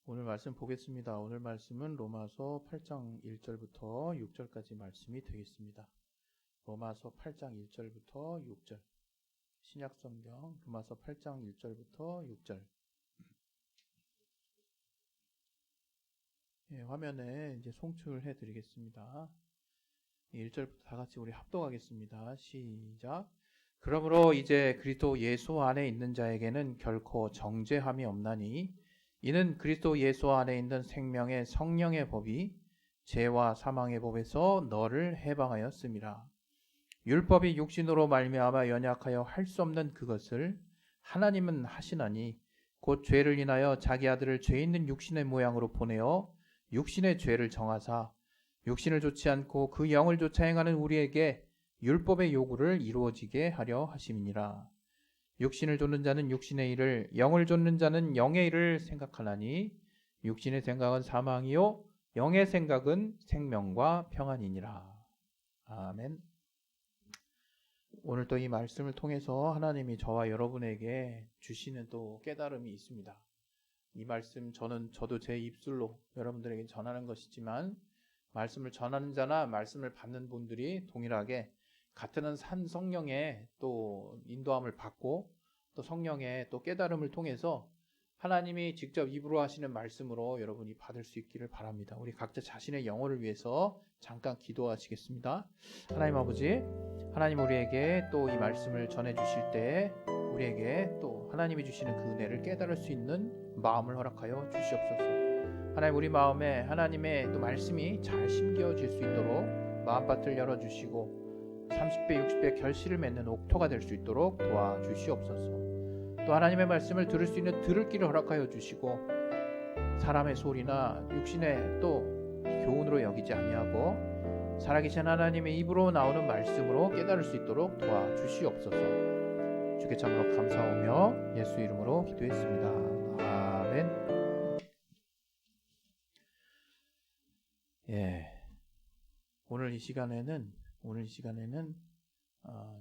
오늘 말씀 보겠습니다. 오늘 말씀은 로마서 8장 1절부터 6절까지 말씀이 되겠습니다. 로마서 8장 1절부터 6절. 신약성경 로마서 8장 1절부터 6절. 화면에 이제 송출해 드리겠습니다. 1절부터 다 같이 우리 합독하겠습니다. 시작. 그러므로 이제 그리스도 예수 안에 있는 자에게는 결코 정죄함이 없나니 이는 그리스도 예수 안에 있는 생명의 성령의 법이 죄와 사망의 법에서 너를 해방하였음이라. 율법이 육신으로 말미암아 연약하여 할 수 없는 그것을 하나님은 하시나니 곧 죄를 인하여 자기 아들을 죄 있는 육신의 모양으로 보내어 육신의 죄를 정하사 육신을 좋지 않고 그 영을 쫓아 행하는 우리에게 율법의 요구를 이루어지게 하려 하심이니라. 육신을 좇는 자는 육신의 일을, 영을 좇는 자는 영의 일을 생각하나니 육신의 생각은 사망이요 영의 생각은 생명과 평안이니라. 아멘. 오늘 또 이 말씀을 통해서 하나님이 저와 여러분에게 주시는 또 깨달음이 있습니다. 이 말씀 저도 제 입술로 여러분들에게 전하는 것이지만 말씀을 전하는 자나 말씀을 받는 분들이 동일하게 같은 산 성령의 또 인도함을 받고 또 성령의 또 깨달음을 통해서 하나님이 직접 입으로 하시는 말씀으로 여러분이 받을 수 있기를 바랍니다. 우리 각자 자신의 영혼을 위해서 잠깐 기도하시겠습니다. 하나님 아버지, 하나님 우리에게 또 이 말씀을 전해 주실 때 우리에게 또 하나님이 주시는 그 은혜를 깨달을 수 있는 마음을 허락하여 주시옵소서. 하나님 우리 마음에 하나님의 또 말씀이 잘 심겨질 수 있도록 마음밭을 열어주시고 30배 60배 결실을 맺는 옥토가 될 수 있도록 도와주시옵소서. 또 하나님의 말씀을 들을 수 있는 들을 길을 허락하여 주시고 사람의 소리나 육신의 또 교훈으로 여기지 아니하고 살아계신 하나님의 입으로 나오는 말씀으로 깨달을 수 있도록 도와주시옵소서. 주께 참으로 감사하며 예수 이름으로 기도했습니다. 아멘. 오늘 이 시간에는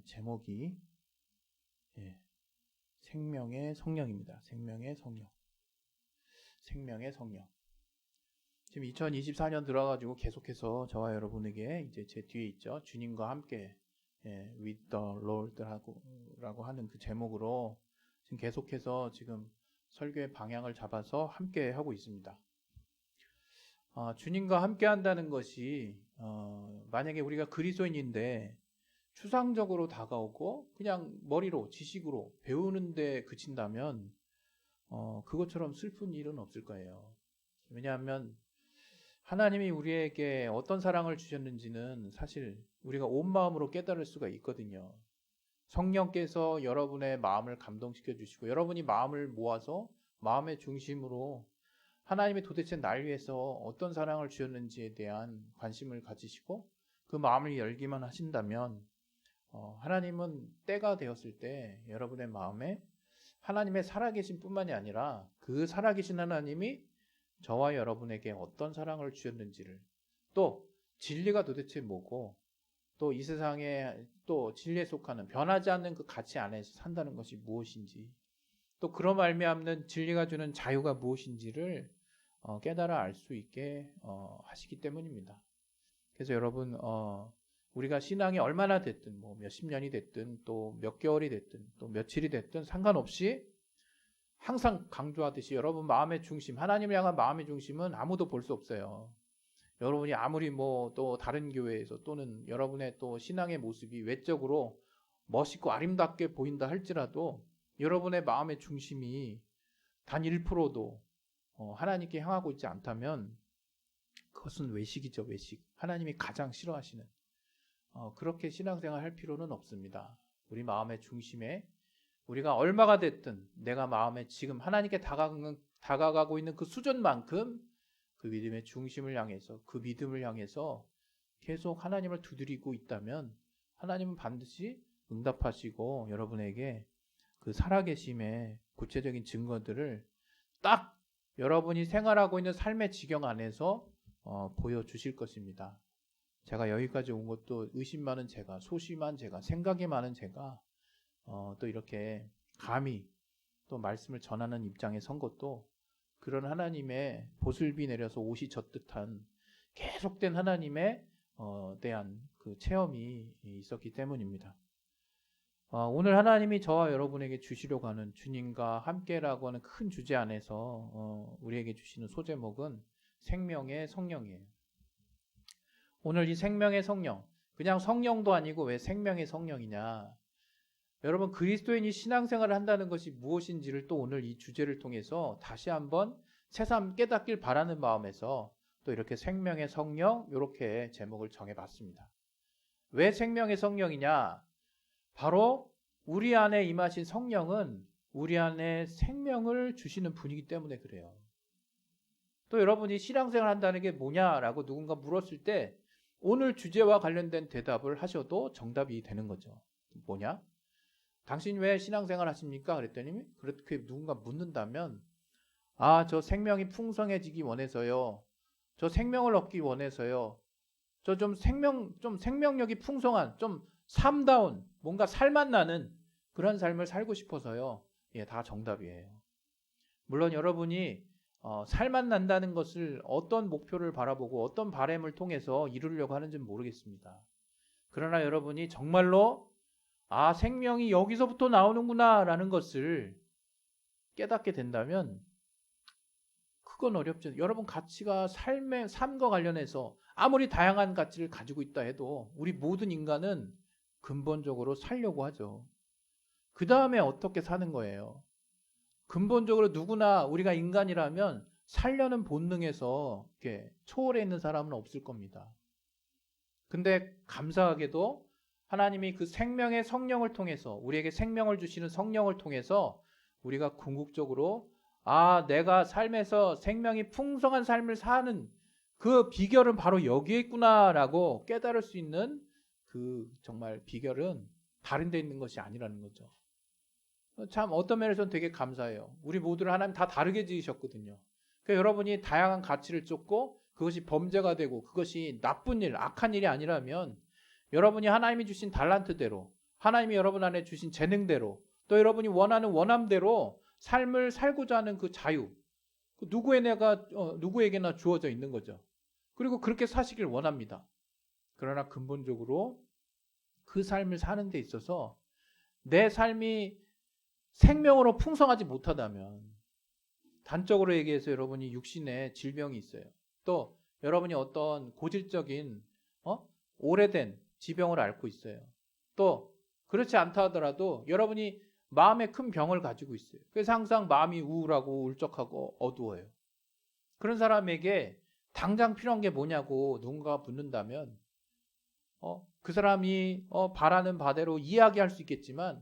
제목이 생명의 성령입니다. 생명의 성령. 지금 2024년 들어가지고 계속해서 저와 여러분에게 이제 제 뒤에 있죠. 주님과 함께 with the Lord 라고 하는 그 제목으로 지금 계속해서 지금 설교의 방향을 잡아서 함께 하고 있습니다. 주님과 함께 한다는 것이 만약에 우리가 그리스도인인데 추상적으로 다가오고 그냥 머리로 지식으로 배우는 데 그친다면 그것처럼 슬픈 일은 없을 거예요. 왜냐하면 하나님이 우리에게 어떤 사랑을 주셨는지는 사실 우리가 온 마음으로 깨달을 수가 있거든요. 성령께서 여러분의 마음을 감동시켜 주시고 여러분이 마음을 모아서 마음의 중심으로 하나님이 도대체 날 위해서 어떤 사랑을 주셨는지에 대한 관심을 가지시고 그 마음을 열기만 하신다면 하나님은 때가 되었을 때 여러분의 마음에 하나님의 살아계신 뿐만이 아니라 그 살아계신 하나님이 저와 여러분에게 어떤 사랑을 주셨는지를 또 진리가 도대체 뭐고 또 이 세상에 또 진리에 속하는 변하지 않는 그 가치 안에서 산다는 것이 무엇인지 또 그로 말미암는 진리가 주는 자유가 무엇인지를 깨달아 알 수 있게 하시기 때문입니다. 그래서 여러분 우리가 신앙이 얼마나 됐든 뭐 몇십 년이 됐든 또 몇 개월이 됐든 또 며칠이 됐든 상관없이 항상 강조하듯이 여러분 마음의 중심, 하나님을 향한 마음의 중심은 아무도 볼 수 없어요. 여러분이 아무리 뭐 또 다른 교회에서 또는 여러분의 또 신앙의 모습이 외적으로 멋있고 아름답게 보인다 할지라도 여러분의 마음의 중심이 단 1%도 하나님께 향하고 있지 않다면 그것은 외식이죠, 외식. 하나님이 가장 싫어하시는 그렇게 신앙생활 할 필요는 없습니다. 우리 마음의 중심에 우리가 얼마가 됐든 내가 마음에 지금 하나님께 다가가고 있는 그 수준만큼 그 믿음의 중심을 향해서 그 믿음을 향해서 계속 하나님을 두드리고 있다면 하나님은 반드시 응답하시고 여러분에게 그 살아계심의 구체적인 증거들을 딱 여러분이 생활하고 있는 삶의 지경 안에서 보여주실 것입니다. 제가 여기까지 온 것도 의심 많은 제가, 소심한 제가, 생각이 많은 제가 또 이렇게 감히 또 말씀을 전하는 입장에 선 것도 그런 하나님의 보슬비 내려서 옷이 젖듯한 계속된 하나님에 대한 그 체험이 있었기 때문입니다. 오늘 하나님이 저와 여러분에게 주시려고 하는 주님과 함께라고 하는 큰 주제 안에서 우리에게 주시는 소제목은 생명의 성령이에요. 오늘 이 생명의 성령, 그냥 성령도 아니고 왜 생명의 성령이냐? 여러분, 그리스도인이 신앙생활을 한다는 것이 무엇인지를 또 오늘 이 주제를 통해서 다시 한번 새삼 깨닫길 바라는 마음에서 또 이렇게 생명의 성령 이렇게 제목을 정해봤습니다. 왜 생명의 성령이냐? 바로 우리 안에 임하신 성령은 우리 안에 생명을 주시는 분이기 때문에 그래요. 또 여러분이 신앙생활 한다는 게 뭐냐라고 누군가 물었을 때 오늘 주제와 관련된 대답을 하셔도 정답이 되는 거죠. 뭐냐? 당신 왜 신앙생활 하십니까? 그랬더니 그렇게 누군가 묻는다면 저 생명이 풍성해지기 원해서요. 저 생명을 얻기 원해서요. 저 좀 생명력이 풍성한 좀 삶다운 뭔가 살맛 나는 그런 삶을 살고 싶어서요. 예, 다 정답이에요. 물론 여러분이 살맛 난다는 것을 어떤 목표를 바라보고 어떤 바램을 통해서 이루려고 하는지는 모르겠습니다. 그러나 여러분이 정말로 생명이 여기서부터 나오는구나 라는 것을 깨닫게 된다면 그건 어렵죠. 여러분 가치가 삶과 관련해서 아무리 다양한 가치를 가지고 있다 해도 우리 모든 인간은 근본적으로 살려고 하죠. 그 다음에 어떻게 사는 거예요? 근본적으로 누구나 우리가 인간이라면 살려는 본능에서 이렇게 초월해 있는 사람은 없을 겁니다. 근데 감사하게도 하나님이 그 생명의 성령을 통해서 우리에게 생명을 주시는 성령을 통해서 우리가 궁극적으로 내가 삶에서 생명이 풍성한 삶을 사는 그 비결은 바로 여기에 있구나라고 깨달을 수 있는 그 정말 비결은 다른 데 있는 것이 아니라는 거죠. 참 어떤 면에서는 되게 감사해요. 우리 모두를 하나님 다 다르게 지으셨거든요. 그러니까 여러분이 다양한 가치를 쫓고 그것이 범죄가 되고 그것이 나쁜 일, 악한 일이 아니라면 여러분이 하나님이 주신 달란트대로 하나님이 여러분 안에 주신 재능대로 또 여러분이 원하는 원함대로 삶을 살고자 하는 그 자유 누구에게나 주어져 있는 거죠. 그리고 그렇게 사시길 원합니다. 그러나 근본적으로 그 삶을 사는 데 있어서 내 삶이 생명으로 풍성하지 못하다면 단적으로 얘기해서 여러분이 육신에 질병이 있어요. 또 여러분이 어떤 고질적인 오래된 지병을 앓고 있어요. 또 그렇지 않다 하더라도 여러분이 마음에 큰 병을 가지고 있어요. 그래서 항상 마음이 우울하고 울적하고 어두워요. 그런 사람에게 당장 필요한 게 뭐냐고 누군가 묻는다면 그 사람이 바라는 바대로 이야기할 수 있겠지만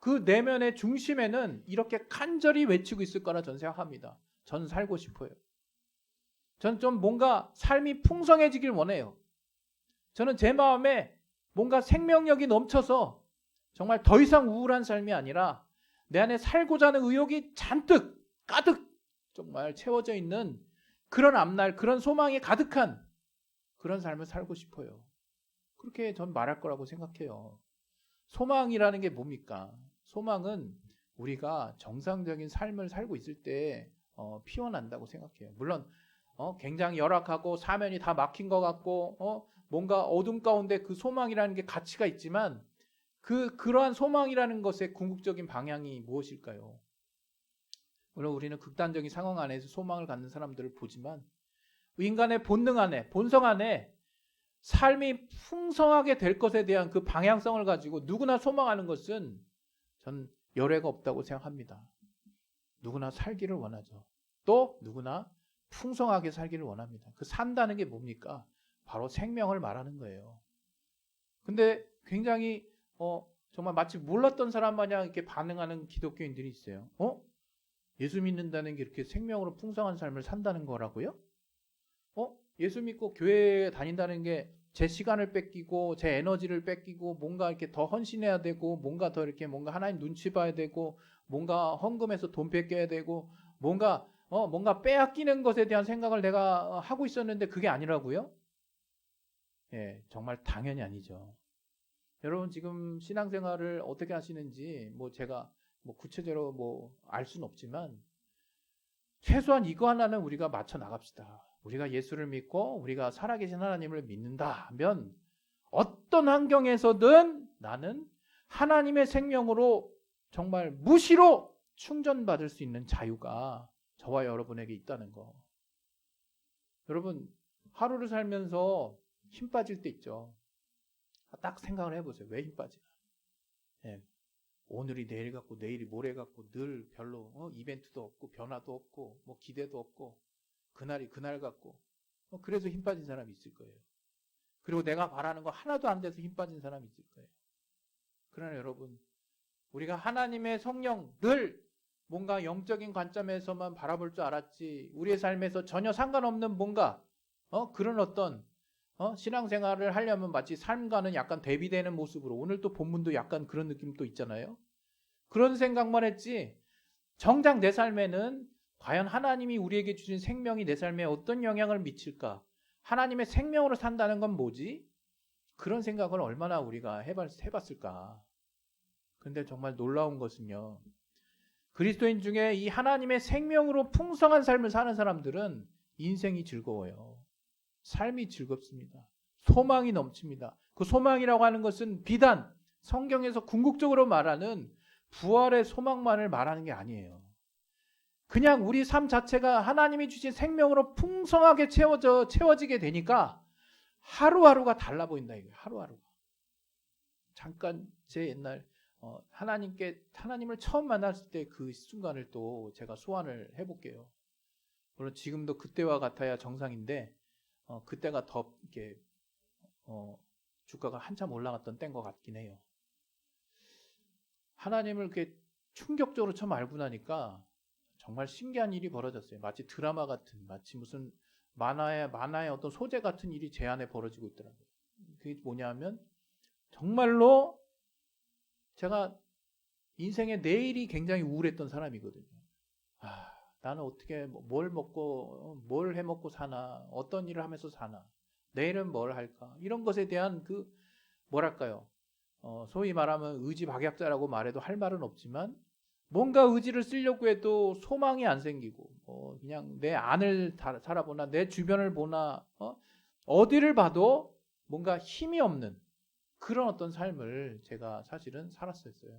그 내면의 중심에는 이렇게 간절히 외치고 있을 거라 저는 생각합니다. 저는 살고 싶어요. 저는 좀 뭔가 삶이 풍성해지길 원해요. 저는 제 마음에 뭔가 생명력이 넘쳐서 정말 더 이상 우울한 삶이 아니라 내 안에 살고자 하는 의욕이 잔뜩 가득 정말 채워져 있는 그런 앞날, 그런 소망이 가득한 그런 삶을 살고 싶어요. 그렇게 전 말할 거라고 생각해요. 소망이라는 게 뭡니까? 소망은 우리가 정상적인 삶을 살고 있을 때 피어난다고 생각해요. 물론 굉장히 열악하고 사면이 다 막힌 것 같고 뭔가 어둠 가운데 그 소망이라는 게 가치가 있지만 그러한 소망이라는 것의 궁극적인 방향이 무엇일까요? 물론 우리는 극단적인 상황 안에서 소망을 갖는 사람들을 보지만 인간의 본능 안에 본성 안에 삶이 풍성하게 될 것에 대한 그 방향성을 가지고 누구나 소망하는 것은 전 열애가 없다고 생각합니다. 누구나 살기를 원하죠. 또 누구나 풍성하게 살기를 원합니다. 그 산다는 게 뭡니까? 바로 생명을 말하는 거예요. 근데 굉장히 정말 마치 몰랐던 사람 마냥 이렇게 반응하는 기독교인들이 있어요. 예수 믿는다는 게 이렇게 생명으로 풍성한 삶을 산다는 거라고요? 예수 믿고 교회에 다닌다는 게 제 시간을 뺏기고 제 에너지를 뺏기고 뭔가 이렇게 더 헌신해야 되고 뭔가 더 이렇게 뭔가 하나님 눈치 봐야 되고 뭔가 헌금해서 돈 뺏겨야 되고 뭔가 빼앗기는 것에 대한 생각을 내가 하고 있었는데 그게 아니라고요? 예, 정말 당연히 아니죠. 여러분 지금 신앙생활을 어떻게 하시는지 제가 구체적으로 알 수는 없지만 최소한 이거 하나는 우리가 맞춰 나갑시다. 우리가 예수를 믿고 우리가 살아계신 하나님을 믿는다 하면 어떤 환경에서든 나는 하나님의 생명으로 정말 무시로 충전받을 수 있는 자유가 저와 여러분에게 있다는 거. 여러분, 하루를 살면서 힘 빠질 때 있죠. 딱 생각을 해보세요. 왜 힘 빠지나? 예, 오늘이 내일 같고 내일이 모레 같고 늘 별로 이벤트도 없고 변화도 없고 뭐 기대도 없고 그날이 그날 같고 그래서 힘 빠진 사람이 있을 거예요. 그리고 내가 바라는 거 하나도 안 돼서 힘 빠진 사람이 있을 거예요. 그러나 여러분, 우리가 하나님의 성령 늘 뭔가 영적인 관점에서만 바라볼 줄 알았지 우리의 삶에서 전혀 상관없는 뭔가 그런 어떤 신앙생활을 하려면 마치 삶과는 약간 대비되는 모습으로 오늘 또 본문도 약간 그런 느낌도 있잖아요. 그런 생각만 했지 정작 내 삶에는 과연 하나님이 우리에게 주신 생명이 내 삶에 어떤 영향을 미칠까? 하나님의 생명으로 산다는 건 뭐지? 그런 생각을 얼마나 우리가 해봤을까? 근데 정말 놀라운 것은요. 그리스도인 중에 이 하나님의 생명으로 풍성한 삶을 사는 사람들은 인생이 즐거워요. 삶이 즐겁습니다. 소망이 넘칩니다. 그 소망이라고 하는 것은 비단 성경에서 궁극적으로 말하는 부활의 소망만을 말하는 게 아니에요. 그냥 우리 삶 자체가 하나님이 주신 생명으로 풍성하게 채워지게 되니까 하루하루가 달라 보인다 이거예요. 하루하루가. 잠깐 제 옛날 하나님을 처음 만났을 때 그 순간을 또 제가 소환을 해볼게요. 물론 지금도 그때와 같아야 정상인데 그때가 더 이렇게 주가가 한참 올라갔던 때인 것 같긴 해요. 하나님을 이렇게 충격적으로 처음 알고 나니까 정말 신기한 일이 벌어졌어요. 마치 드라마 같은, 마치 무슨 만화의 어떤 소재 같은 일이 제 안에 벌어지고 있더라고요. 그게 뭐냐면 정말로 제가 인생의 내일이 굉장히 우울했던 사람이거든요. 나는 어떻게 뭘 먹고 뭘 해먹고 사나, 어떤 일을 하면서 사나, 내일은 뭘 할까, 이런 것에 대한 그 뭐랄까요, 소위 말하면 의지박약자라고 말해도 할 말은 없지만 뭔가 의지를 쓰려고 해도 소망이 안 생기고 그냥 내 안을 살아보나 내 주변을 보나 어디를 봐도 뭔가 힘이 없는 그런 어떤 삶을 제가 사실은 살았었어요.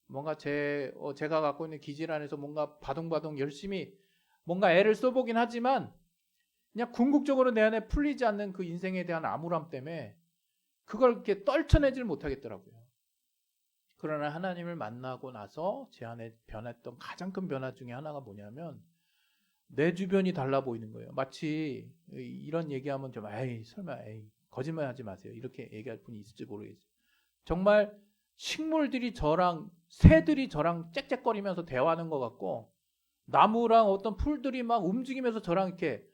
뭔가 제가 갖고 있는 기질 안에서 뭔가 바둥바둥 열심히 뭔가 애를 써보긴 하지만 그냥 궁극적으로 내 안에 풀리지 않는 그 인생에 대한 암울함 때문에 그걸 이렇게 떨쳐내질 못하겠더라고요. 그러나 하나님을 만나고 나서 제 안에 변했던 가장 큰 변화 중에 하나가 뭐냐면 내 주변이 달라 보이는 거예요. 마치 이런 얘기하면 좀 설마 거짓말하지 마세요. 이렇게 얘기할 분이 있을지 모르겠어요. 정말 식물들이 새들이 저랑 짹짹거리면서 대화하는 것 같고 나무랑 어떤 풀들이 막 움직이면서 저랑 이렇게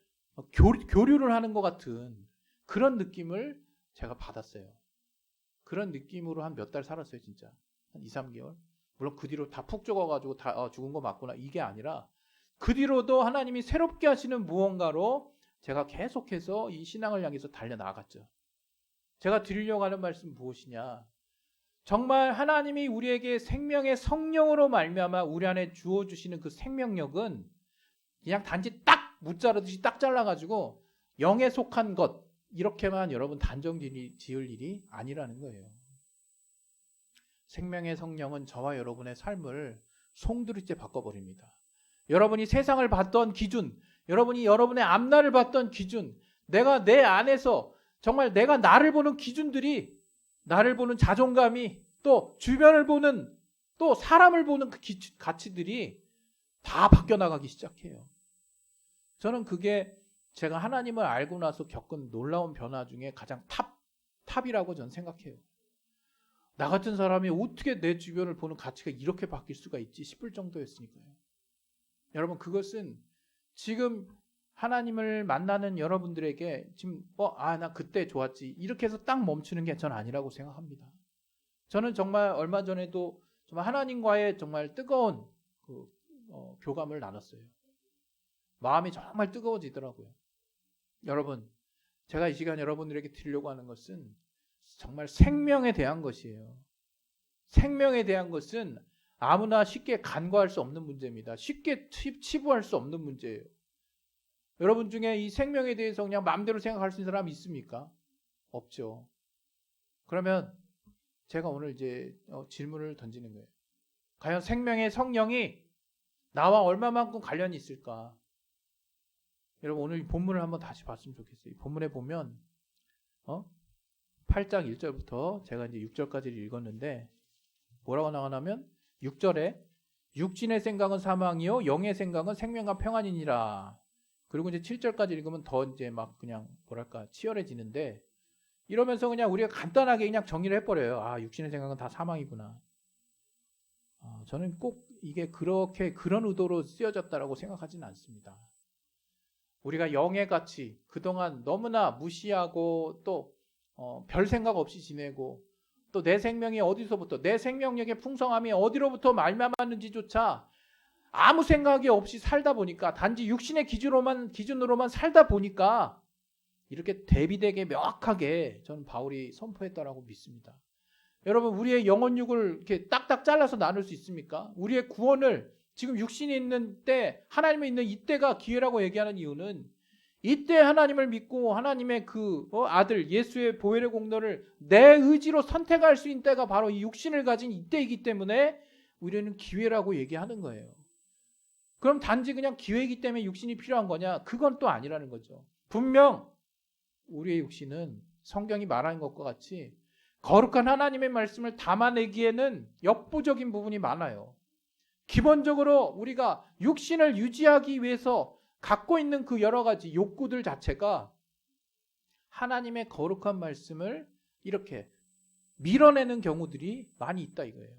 교류를 하는 것 같은 그런 느낌을 제가 받았어요. 그런 느낌으로 한 몇 달 살았어요, 진짜. 한 2, 3개월. 물론 그 뒤로 다 푹 죽어가지고 다 죽은 거 맞구나 이게 아니라 그 뒤로도 하나님이 새롭게 하시는 무언가로 제가 계속해서 이 신앙을 향해서 달려나갔죠. 제가 드리려고 하는 말씀은 무엇이냐? 정말 하나님이 우리에게 생명의 성령으로 말미암아 우리 안에 주어주시는 그 생명력은 그냥 단지 딱 무자르듯이 딱 잘라가지고 영에 속한 것 이렇게만 여러분 단정 지을 일이 아니라는 거예요. 생명의 성령은 저와 여러분의 삶을 송두리째 바꿔버립니다. 여러분이 세상을 봤던 기준, 여러분이 여러분의 앞날을 봤던 기준, 내가 내 안에서 정말 내가 나를 보는 기준들이, 나를 보는 자존감이, 또 주변을 보는, 또 사람을 보는 그 가치들이 다 바뀌어나가기 시작해요. 저는 그게 제가 하나님을 알고 나서 겪은 놀라운 변화 중에 가장 탑이라고 저는 생각해요. 나 같은 사람이 어떻게 내 주변을 보는 가치가 이렇게 바뀔 수가 있지 싶을 정도였으니까요. 여러분, 그것은 지금 하나님을 만나는 여러분들에게 지금 나 그때 좋았지 이렇게 해서 딱 멈추는 게 전 아니라고 생각합니다. 저는 정말 얼마 전에도 정말 하나님과의 정말 뜨거운 교감을 나눴어요. 마음이 정말 뜨거워지더라고요. 여러분, 제가 이 시간 여러분들에게 드리려고 하는 것은 정말 생명에 대한 것이에요. 생명에 대한 것은 아무나 쉽게 간과할 수 없는 문제입니다. 쉽게 치부할 수 없는 문제예요. 여러분 중에 이 생명에 대해서 그냥 마음대로 생각할 수 있는 사람이 있습니까? 없죠. 그러면 제가 오늘 이제 질문을 던지는 거예요. 과연 생명의 성령이 나와 얼마만큼 관련이 있을까? 여러분 오늘 이 본문을 한번 다시 봤으면 좋겠어요. 이 본문에 보면 8장 1절부터 제가 이제 6절까지를 읽었는데 뭐라고 나오냐면 6절에 육신의 생각은 사망이요 영의 생각은 생명과 평안이니라. 그리고 이제 7절까지 읽으면 더 이제 막 그냥 뭐랄까 치열해지는데 이러면서 그냥 우리가 간단하게 그냥 정리를 해버려요. 아, 육신의 생각은 다 사망이구나. 저는 꼭 이게 그렇게 그런 의도로 쓰여졌다라고 생각하지는 않습니다. 우리가 영의 가치 그동안 너무나 무시하고 또 별 생각 없이 지내고 또 내 생명이 어디서부터 내 생명력의 풍성함이 어디로부터 말미암았는지조차 아무 생각이 없이 살다 보니까 단지 육신의 기준으로만 살다 보니까 이렇게 대비되게 명확하게 저는 바울이 선포했다라고 믿습니다. 여러분 우리의 영혼육을 이렇게 딱딱 잘라서 나눌 수 있습니까? 우리의 구원을 지금 육신이 있는 때 하나님이 있는 이때가 기회라고 얘기하는 이유는 이때 하나님을 믿고 하나님의 그 아들 예수의 보혈의 공로를 내 의지로 선택할 수 있는 때가 바로 이 육신을 가진 이때이기 때문에 우리는 기회라고 얘기하는 거예요. 그럼 단지 그냥 기회이기 때문에 육신이 필요한 거냐? 그건 또 아니라는 거죠. 분명 우리의 육신은 성경이 말하는 것과 같이 거룩한 하나님의 말씀을 담아내기에는 역부족인 부분이 많아요. 기본적으로 우리가 육신을 유지하기 위해서 갖고 있는 그 여러 가지 욕구들 자체가 하나님의 거룩한 말씀을 이렇게 밀어내는 경우들이 많이 있다 이거예요.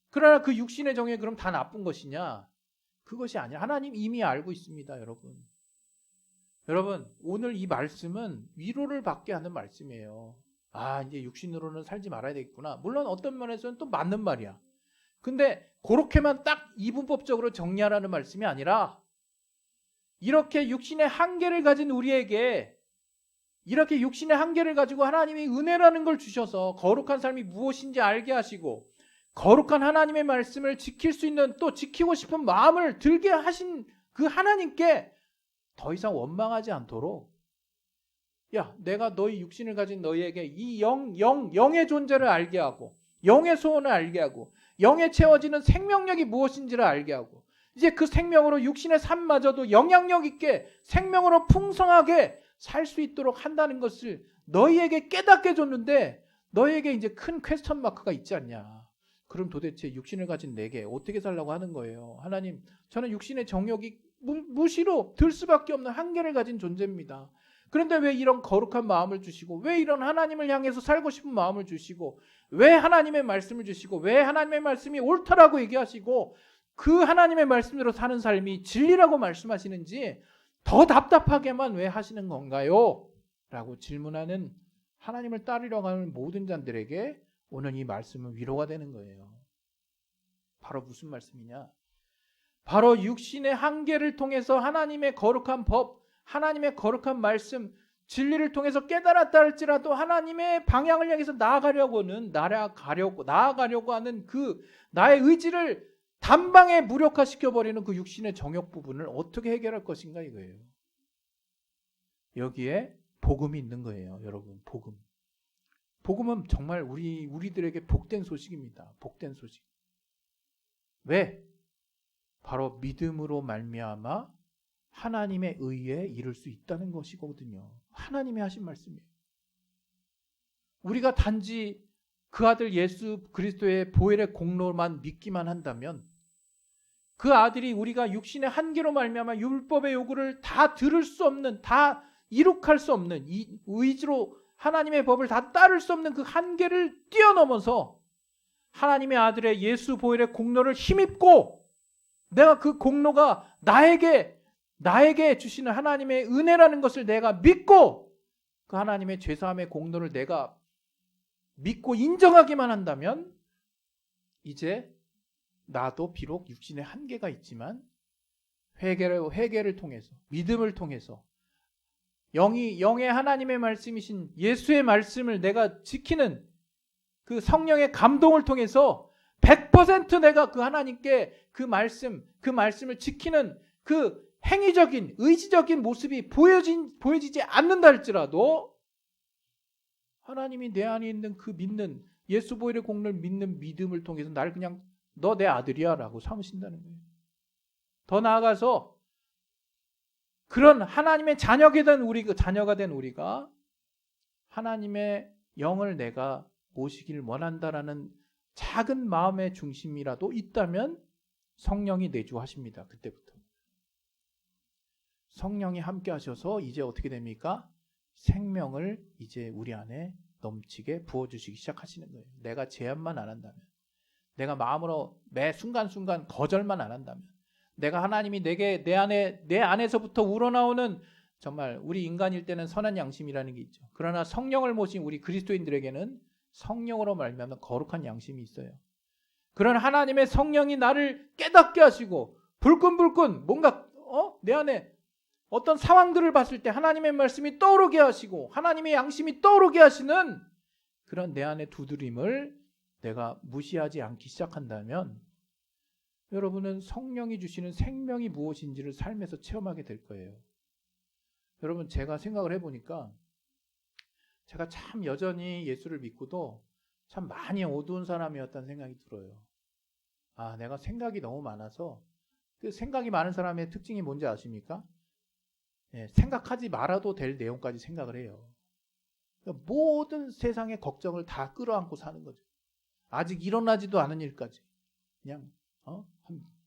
그러나 그 육신의 정욕이 그럼 다 나쁜 것이냐? 그것이 아니라 하나님 이미 알고 있습니다, 여러분. 여러분, 오늘 이 말씀은 위로를 받게 하는 말씀이에요. 아, 이제 육신으로는 살지 말아야 되겠구나. 물론 어떤 면에서는 또 맞는 말이야. 근데 그렇게만 딱 이분법적으로 정리하라는 말씀이 아니라 이렇게 육신의 한계를 가진 우리에게 이렇게 육신의 한계를 가지고 하나님이 은혜라는 걸 주셔서 거룩한 삶이 무엇인지 알게 하시고 거룩한 하나님의 말씀을 지킬 수 있는 또 지키고 싶은 마음을 들게 하신 그 하나님께 더 이상 원망하지 않도록 야, 내가 너희 육신을 가진 너희에게 이 영의 존재를 알게 하고 영의 소원을 알게 하고 영에 채워지는 생명력이 무엇인지를 알게 하고 이제 그 생명으로 육신의 삶마저도 영향력 있게 생명으로 풍성하게 살 수 있도록 한다는 것을 너희에게 깨닫게 줬는데 너희에게 이제 큰 퀘스천 마크가 있지 않냐. 그럼 도대체 육신을 가진 내게 어떻게 살라고 하는 거예요. 하나님, 저는 육신의 정욕이 무시로 들 수밖에 없는 한계를 가진 존재입니다. 그런데 왜 이런 거룩한 마음을 주시고 왜 이런 하나님을 향해서 살고 싶은 마음을 주시고 왜 하나님의 말씀을 주시고 왜 하나님의 말씀이 옳다라고 얘기하시고 그 하나님의 말씀대로 사는 삶이 진리라고 말씀하시는지 더 답답하게만 왜 하시는 건가요? 라고 질문하는 하나님을 따르려고 하는 모든 자들에게 오늘 이 말씀은 위로가 되는 거예요. 바로 무슨 말씀이냐? 바로 육신의 한계를 통해서 하나님의 거룩한 법, 하나님의 거룩한 말씀, 진리를 통해서 깨달았다 할지라도 하나님의 방향을 향해서 나아가려고 하는 그 나의 의지를 단방에 무력화시켜버리는 그 육신의 정욕 부분을 어떻게 해결할 것인가 이거예요. 여기에 복음이 있는 거예요, 여러분. 복음. 복음은 정말 우리들에게 복된 소식입니다. 복된 소식. 왜? 바로 믿음으로 말미암아 하나님의 의에 이를 수 있다는 것이거든요. 하나님이 하신 말씀이에요. 우리가 단지 그 아들 예수 그리스도의 보혈의 공로만 믿기만 한다면 그 아들이 우리가 육신의 한계로 말미암아 율법의 요구를 다 들을 수 없는, 다 이룩할 수 없는, 이 의지로 하나님의 법을 다 따를 수 없는 그 한계를 뛰어넘어서 하나님의 아들의 예수 보혈의 공로를 힘입고 내가 그 공로가 나에게 주시는 하나님의 은혜라는 것을 내가 믿고 그 하나님의 죄사함의 공로를 내가 믿고 인정하기만 한다면 이제 나도 비록 육신의 한계가 있지만 회개를 통해서 믿음을 통해서 영의 하나님의 말씀이신 예수의 말씀을 내가 지키는 그 성령의 감동을 통해서 100% 내가 그 하나님께 그 말씀을 지키는 그 행위적인, 의지적인 모습이 보여지지 않는다 할지라도 하나님이 내 안에 있는 그 믿는 예수 보혈의 공로를 믿는 믿음을 통해서 나를 그냥 너 내 아들이야 라고 삼으신다는 거예요. 더 나아가서 그런 하나님의 자녀가 된 우리가 하나님의 영을 내가 모시길 원한다라는 작은 마음의 중심이라도 있다면 성령이 내주하십니다. 그때부터. 성령이 함께 하셔서 이제 어떻게 됩니까? 생명을 이제 우리 안에 넘치게 부어주시기 시작하시는 거예요. 내가 제한만 안 한다면, 내가 마음으로 매 순간순간 거절만 안 한다면, 내가 하나님이 내 안에서부터 우러나오는 정말 우리 인간일 때는 선한 양심이라는 게 있죠. 그러나 성령을 모신 우리 그리스도인들에게는 성령으로 말미암아 거룩한 양심이 있어요. 그런 하나님의 성령이 나를 깨닫게 하시고 불끈불끈 뭔가 내 안에 어떤 상황들을 봤을 때 하나님의 말씀이 떠오르게 하시고 하나님의 양심이 떠오르게 하시는 그런 내 안의 두드림을 내가 무시하지 않기 시작한다면 여러분은 성령이 주시는 생명이 무엇인지를 삶에서 체험하게 될 거예요. 여러분, 제가 생각을 해보니까 제가 참 여전히 예수를 믿고도 참 많이 어두운 사람이었다는 생각이 들어요. 내가 생각이 너무 많아서. 그 생각이 많은 사람의 특징이 뭔지 아십니까? 생각하지 말아도 될 내용까지 생각을 해요. 모든 세상의 걱정을 다 끌어안고 사는 거죠. 아직 일어나지도 않은 일까지 그냥 한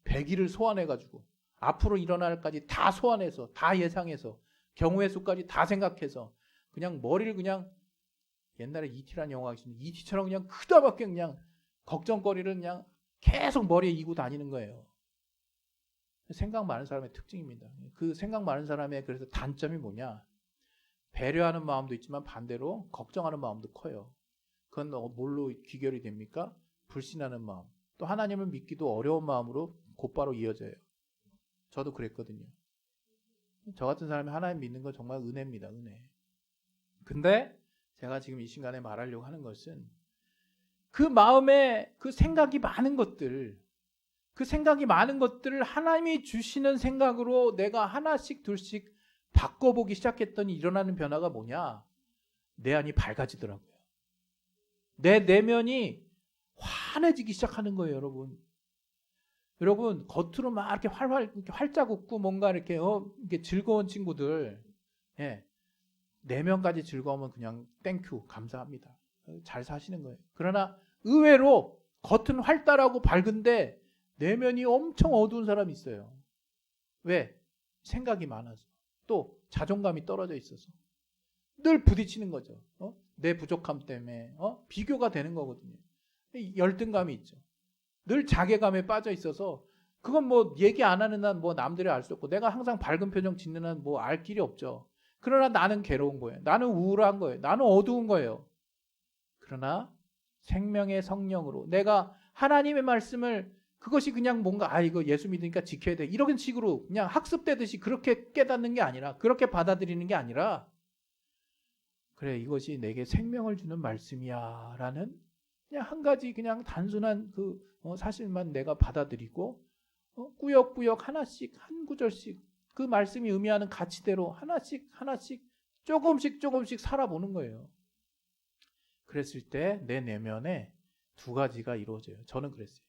100일을 소환해가지고 앞으로 일어날 일까지 다 소환해서 다 예상해서 경우의 수까지 다 생각해서 그냥 머리를 그냥 옛날에 E.T라는 영화가 있습니다. E.T처럼 그냥 크다밖에 그냥 걱정거리를 그냥 계속 머리에 이고 다니는 거예요. 생각 많은 사람의 특징입니다. 그 생각 많은 사람의 그래서 단점이 뭐냐? 배려하는 마음도 있지만 반대로 걱정하는 마음도 커요. 그건 뭘로 귀결이 됩니까? 불신하는 마음. 또 하나님을 믿기도 어려운 마음으로 곧바로 이어져요. 저도 그랬거든요. 저 같은 사람이 하나님 믿는 건 정말 은혜입니다. 은혜. 근데 제가 지금 이 시간에 말하려고 하는 것은 그 마음에 그 생각이 많은 것들, 그 생각이 많은 것들을 하나님이 주시는 생각으로 내가 하나씩 둘씩 바꿔보기 시작했더니 일어나는 변화가 뭐냐? 내 안이 밝아지더라고요. 내 내면이 환해지기 시작하는 거예요, 여러분. 여러분, 겉으로 막 이렇게 활짝 웃고 뭔가 이렇게 즐거운 친구들, 내면까지 즐거우면 그냥 땡큐, 감사합니다. 잘 사시는 거예요. 그러나 의외로 겉은 활달하고 밝은데 내면이 엄청 어두운 사람이 있어요. 왜? 생각이 많아서. 또 자존감이 떨어져 있어서. 늘 부딪히는 거죠. 내 부족함 때문에 비교가 되는 거거든요. 열등감이 있죠. 늘 자괴감에 빠져 있어서 그건 뭐 얘기 안 하는 한 뭐 남들이 알 수 없고 내가 항상 밝은 표정 짓는 한 뭐 알 길이 없죠. 그러나 나는 괴로운 거예요. 나는 우울한 거예요. 나는 어두운 거예요. 그러나 생명의 성령으로 내가 하나님의 말씀을 그것이 그냥 뭔가 이거 예수 믿으니까 지켜야 돼 이런 식으로 그냥 학습되듯이 그렇게 깨닫는 게 아니라 그렇게 받아들이는 게 아니라 그래 이것이 내게 생명을 주는 말씀이야 라는 그냥 한 가지 그냥 단순한 그 사실만 내가 받아들이고 꾸역꾸역 하나씩 한 구절씩 그 말씀이 의미하는 가치대로 하나씩 조금씩 살아보는 거예요. 그랬을 때 내 내면에 두 가지가 이루어져요. 저는 그랬어요.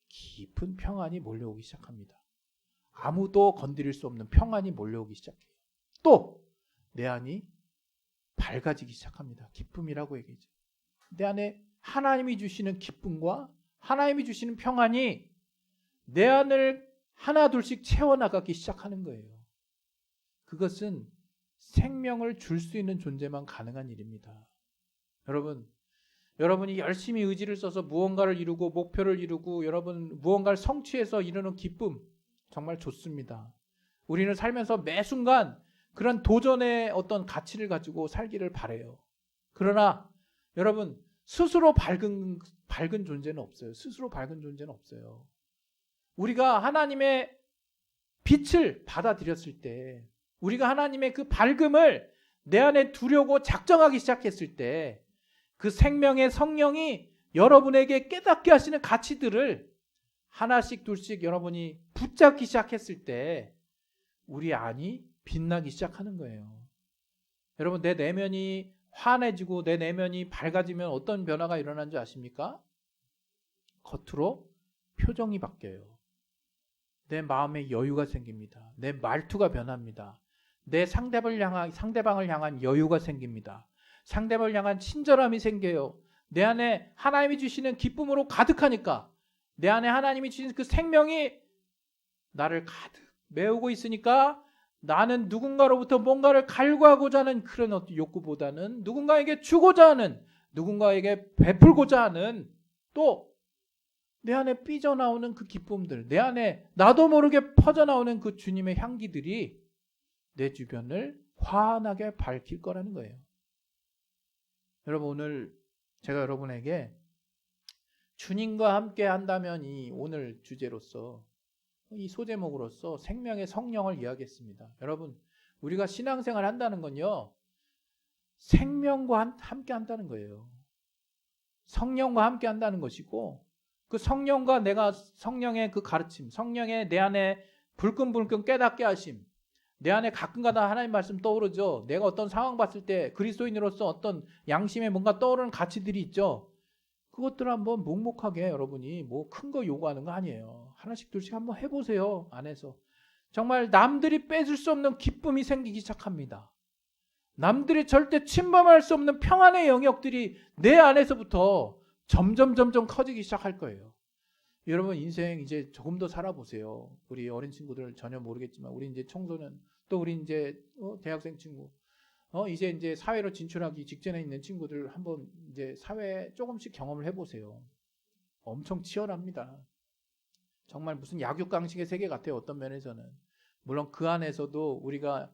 깊은 평안이 몰려오기 시작합니다. 아무도 건드릴 수 없는 평안이 몰려오기 시작해요. 또 내 안이 밝아지기 시작합니다. 기쁨이라고 얘기하죠. 내 안에 하나님이 주시는 기쁨과 하나님이 주시는 평안이 내 안을 하나둘씩 채워나가기 시작하는 거예요. 그것은 생명을 줄 수 있는 존재만 가능한 일입니다. 여러분이 열심히 의지를 써서 무언가를 이루고 목표를 이루고 여러분 무언가를 성취해서 이루는 기쁨 정말 좋습니다. 우리는 살면서 매 순간 그런 도전의 어떤 가치를 가지고 살기를 바라요. 그러나 여러분 스스로 밝은 존재는 없어요. 스스로 밝은 존재는 없어요. 우리가 하나님의 빛을 받아들였을 때 우리가 하나님의 그 밝음을 내 안에 두려고 작정하기 시작했을 때 그 생명의 성령이 여러분에게 깨닫게 하시는 가치들을 하나씩 둘씩 여러분이 붙잡기 시작했을 때 우리 안이 빛나기 시작하는 거예요. 여러분, 내 내면이 환해지고 내 내면이 밝아지면 어떤 변화가 일어나는 줄 아십니까? 겉으로 표정이 바뀌어요. 내 마음에 여유가 생깁니다. 내 말투가 변합니다. 내 상대방을 향한 여유가 생깁니다. 상대방을 향한 친절함이 생겨요. 내 안에 하나님이 주시는 기쁨으로 가득하니까, 내 안에 하나님이 주신 그 생명이 나를 가득 메우고 있으니까 나는 누군가로부터 뭔가를 갈구하고자 하는 그런 욕구보다는 누군가에게 주고자 하는, 누군가에게 베풀고자 하는, 또 내 안에 삐져나오는 그 기쁨들, 내 안에 나도 모르게 퍼져나오는 그 주님의 향기들이 내 주변을 환하게 밝힐 거라는 거예요. 여러분, 오늘 제가 여러분에게 주님과 함께 한다면, 이 오늘 주제로서, 이 소제목으로서 생명의 성령을 이야기했습니다. 여러분, 우리가 신앙생활 한다는 건요, 생명과 함께 한다는 거예요. 성령과 함께 한다는 것이고, 그 성령과 내가 성령의 그 가르침, 성령의 내 안에 불끈불끈 깨닫게 하심, 내 안에 가끔가다 하나님 말씀 떠오르죠. 내가 어떤 상황 봤을 때 그리스도인으로서 어떤 양심에 뭔가 떠오르는 가치들이 있죠. 그것들을 한번 묵묵하게 여러분이 뭐 큰 거 요구하는 거 아니에요. 하나씩 둘씩 한번 해보세요. 안에서 정말 남들이 뺏을 수 없는 기쁨이 생기기 시작합니다. 남들이 절대 침범할 수 없는 평안의 영역들이 내 안에서부터 점점 커지기 시작할 거예요. 여러분, 인생 이제 조금 더 살아보세요. 우리 어린 친구들 전혀 모르겠지만, 우리 이제 청소년, 또 우리 이제 대학생 친구, 이제 사회로 진출하기 직전에 있는 친구들 한번 이제 사회 조금씩 경험을 해보세요. 엄청 치열합니다. 정말 무슨 약육강식의 세계 같아요. 어떤 면에서는. 물론 그 안에서도 우리가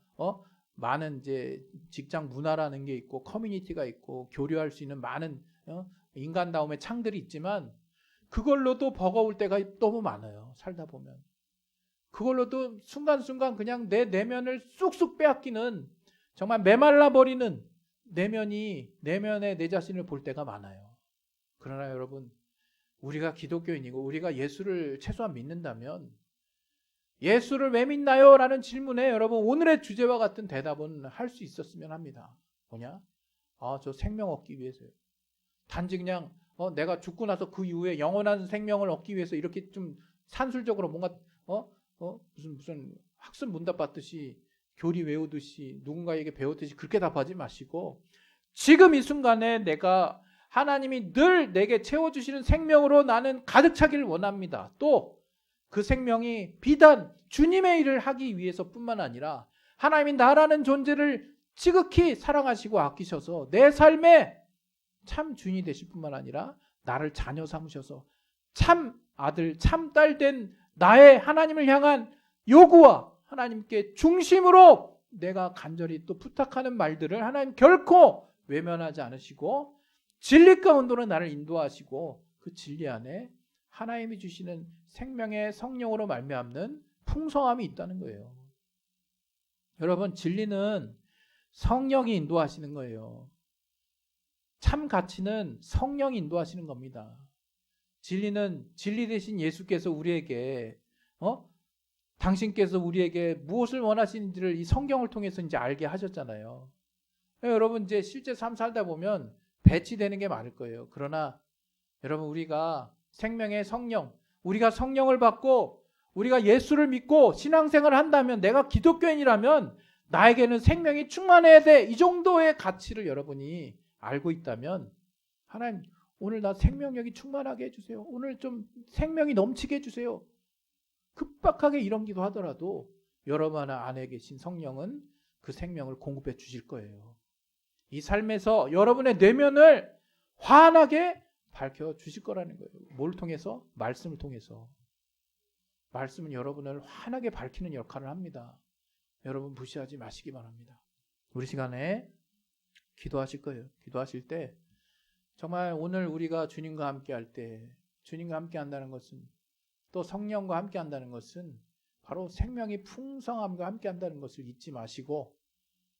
많은 이제 직장 문화라는 게 있고 커뮤니티가 있고 교류할 수 있는 많은 인간다움의 창들이 있지만, 그걸로도 버거울 때가 너무 많아요. 살다 보면. 그걸로도 순간순간 그냥 내 내면을 쑥쑥 빼앗기는, 정말 메말라버리는 내면에 내 자신을 볼 때가 많아요. 그러나 여러분, 우리가 기독교인이고 우리가 예수를 최소한 믿는다면, 예수를 왜 믿나요? 라는 질문에 여러분, 오늘의 주제와 같은 대답은 할 수 있었으면 합니다. 뭐냐? 저 생명 얻기 위해서요. 단지 그냥 내가 죽고 나서 그 이후에 영원한 생명을 얻기 위해서 이렇게 좀 산술적으로 뭔가 무슨 학습 문답 받듯이, 교리 외우듯이, 누군가에게 배우듯이 그렇게 답하지 마시고, 지금 이 순간에 내가 하나님이 늘 내게 채워주시는 생명으로 나는 가득 차기를 원합니다. 또 그 생명이 비단 주님의 일을 하기 위해서뿐만 아니라 하나님이 나라는 존재를 지극히 사랑하시고 아끼셔서 내 삶에 참 주인이 되실 뿐만 아니라 나를 자녀 삼으셔서 참 아들, 참 딸 된 나의 하나님을 향한 요구와 하나님께 중심으로 내가 간절히 또 부탁하는 말들을 하나님 결코 외면하지 않으시고, 진리 가운데로 나를 인도하시고, 그 진리 안에 하나님이 주시는 생명의 성령으로 말미암는 풍성함이 있다는 거예요. 여러분, 진리는 성령이 인도하시는 거예요. 참 가치는 성령이 인도하시는 겁니다. 진리는 진리 되신 예수께서 우리에게 당신께서 우리에게 무엇을 원하시는지를 이 성경을 통해서 이제 알게 하셨잖아요. 여러분, 이제 실제 삶 살다 보면 배치되는 게 많을 거예요. 그러나 여러분, 우리가 생명의 성령, 우리가 성령을 받고 우리가 예수를 믿고 신앙생활을 한다면, 내가 기독교인이라면 나에게는 생명이 충만해야 돼, 이 정도의 가치를 여러분이 알고 있다면, 하나님 오늘 나 생명력이 충만하게 해주세요. 오늘 좀 생명이 넘치게 해주세요. 급박하게 이런 기도 하더라도 여러분 안에 계신 성령은 그 생명을 공급해 주실 거예요. 이 삶에서 여러분의 내면을 환하게 밝혀 주실 거라는 거예요. 뭘 통해서? 말씀을 통해서. 말씀은 여러분을 환하게 밝히는 역할을 합니다. 여러분 무시하지 마시기 바랍니다. 우리 시간에 기도하실 거예요. 기도하실 때 정말 오늘 우리가 주님과 함께 할 때, 주님과 함께 한다는 것은, 또 성령과 함께 한다는 것은 바로 생명이 풍성함과 함께 한다는 것을 잊지 마시고,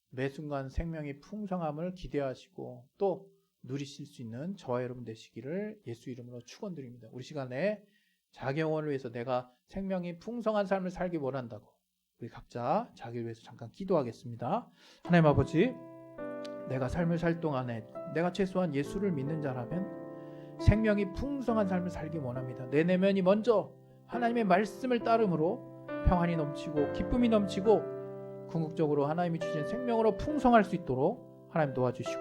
매 순간 생명의 풍성함을 기대하시고, 또 누리실 수 있는 저와 여러분 되시기를 예수 이름으로 축원드립니다. 우리 시간에 자기 영혼을 위해서 내가 생명이 풍성한 삶을 살기 원한다고 우리 각자 자기를 위해서 잠깐 기도하겠습니다. 하나님 아버지, 내가 삶을 살 동안에 내가 최소한 예수를 믿는 자라면 생명이 풍성한 삶을 살기 원합니다. 내 내면이 먼저 하나님의 말씀을 따름으로 평안이 넘치고 기쁨이 넘치고 궁극적으로 하나님이 주신 생명으로 풍성할 수 있도록 하나님 도와주시고